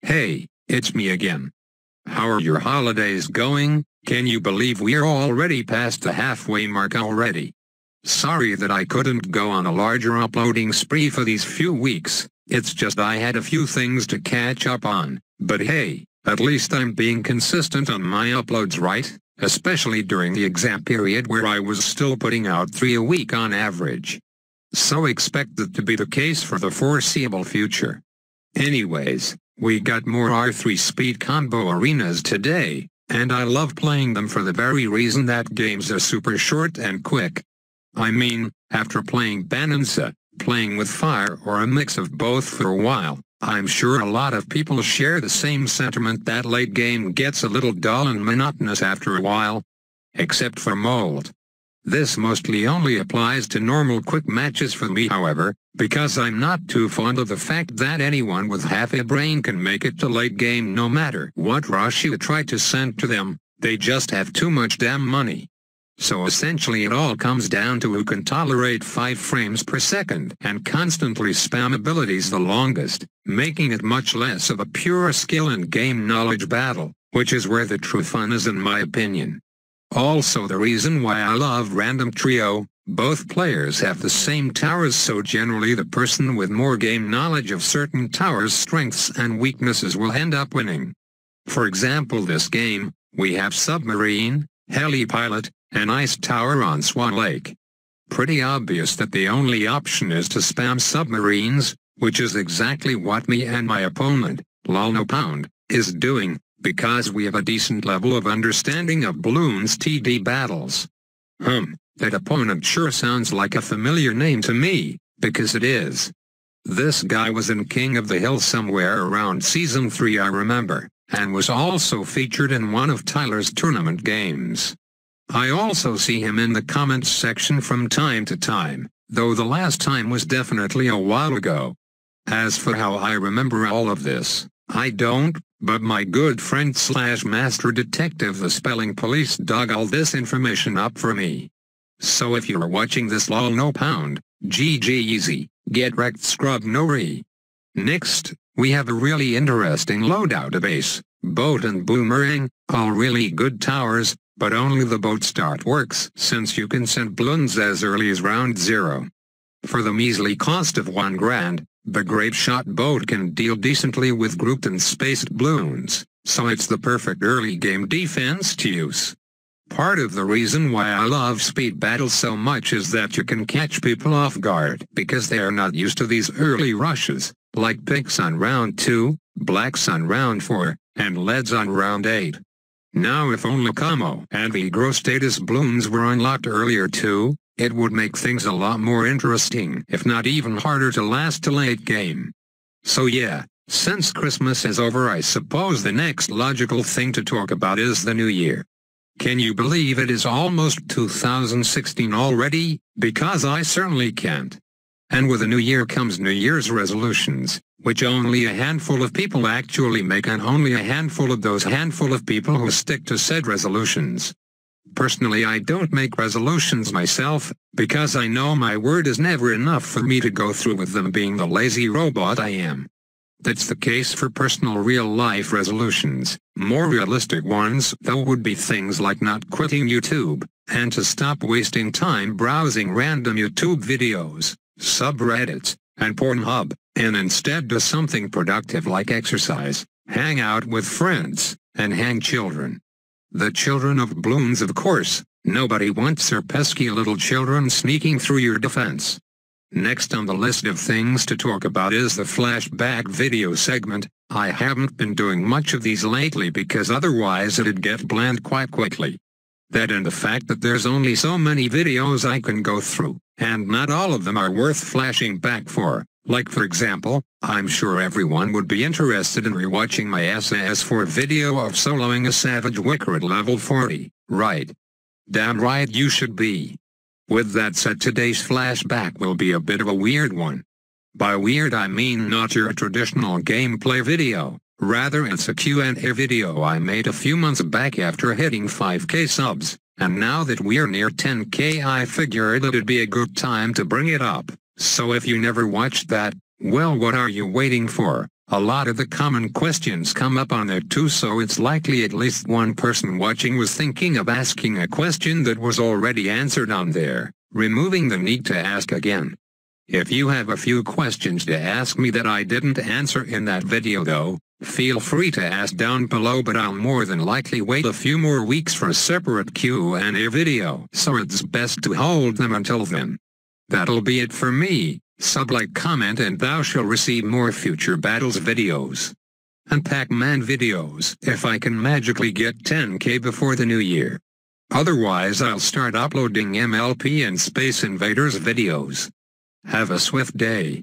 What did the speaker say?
Hey, it's me again. How are your holidays going? Can you believe we're already past the halfway mark already? Sorry that I couldn't go on a larger uploading spree for these few weeks, it's just I had a few things to catch up on, but hey, at least I'm being consistent on my uploads, right? Especially during the exam period where I was still putting out 3 a week on average. So expect that to be the case for the foreseeable future. Anyways, we got more R3 Speed Combo Arenas today, and I love playing them for the very reason that games are super short and quick. I mean, after playing Bananza, playing with fire or a mix of both for a while, I'm sure a lot of people share the same sentiment that late game gets a little dull and monotonous after a while. Except for Mold. This mostly only applies to normal quick matches for me, however, because I'm not too fond of the fact that anyone with half a brain can make it to late game no matter what rush you try to send to them, they just have too much damn money. So essentially it all comes down to who can tolerate 5 frames per second and constantly spam abilities the longest, making it much less of a pure skill and game knowledge battle, which is where the true fun is in my opinion. Also the reason why I love Random Trio, both players have the same towers, so generally the person with more game knowledge of certain towers' strengths and weaknesses will end up winning. For example, this game, we have Submarine, Heli-Pilot, and Ice Tower on Swan Lake. Pretty obvious that the only option is to spam submarines, which is exactly what me and my opponent, LolNoPound, is doing, because we have a decent level of understanding of Bloons TD battles. That opponent sure sounds like a familiar name to me, because it is. This guy was in King of the Hill somewhere around Season 3 I remember, and was also featured in one of Tyler's tournament games. I also see him in the comments section from time to time, though the last time was definitely a while ago. As for how I remember all of this, I don't, but my good friend / master detective the spelling police dug all this information up for me. So if you're watching this LolNoPound, GG easy, get wrecked scrub no re. Next, we have a really interesting loadout base, boat and boomerang, all really good towers, but only the boat start works since you can send balloons as early as round 0. For the measly cost of $1,000, the Grape Shot boat can deal decently with grouped and spaced balloons, so it's the perfect early game defense to use. Part of the reason why I love speed battles so much is that you can catch people off guard because they are not used to these early rushes, like Pinks on round 2, Blacks on round 4, and Leads on round 8. Now if only Camo and Vigro status balloons were unlocked earlier too, it would make things a lot more interesting, if not even harder to last till late game. So yeah, since Christmas is over, I suppose the next logical thing to talk about is the new year. Can you believe it is almost 2016 already? Because I certainly can't. And with a new year comes New Year's resolutions, which only a handful of people actually make, and only a handful of those handful of people who stick to said resolutions. Personally, I don't make resolutions myself, because I know my word is never enough for me to go through with them, being the lazy robot I am. That's the case for personal real-life resolutions. More realistic ones, though, would be things like not quitting YouTube, and to stop wasting time browsing random YouTube videos, subreddits, and Pornhub, and instead do something productive like exercise, hang out with friends, and hang children. The children of balloons, of course. Nobody wants their pesky little children sneaking through your defense. Next on the list of things to talk about is the flashback video segment. I haven't been doing much of these lately because otherwise it'd get bland quite quickly. That and the fact that there's only so many videos I can go through, and not all of them are worth flashing back for. Like for example, I'm sure everyone would be interested in rewatching my SS4 video of soloing a Savage Wicker at level 40, right? Damn right you should be. With that said, today's flashback will be a bit of a weird one. By weird I mean not your traditional gameplay video, rather it's a Q&A video I made a few months back after hitting 5k subs, and now that we're near 10k I figured it'd be a good time to bring it up. So if you never watched that, well, what are you waiting for? A lot of the common questions come up on there too, so it's likely at least one person watching was thinking of asking a question that was already answered on there, removing the need to ask again. If you have a few questions to ask me that I didn't answer in that video though, feel free to ask down below, but I'll more than likely wait a few more weeks for a separate Q&A video, so it's best to hold them until then. That'll be it for me. Sub, like, comment, and thou shall receive more future battles videos. And Pac-Man videos if I can magically get 10K before the new year. Otherwise I'll start uploading MLP and Space Invaders videos. Have a swift day.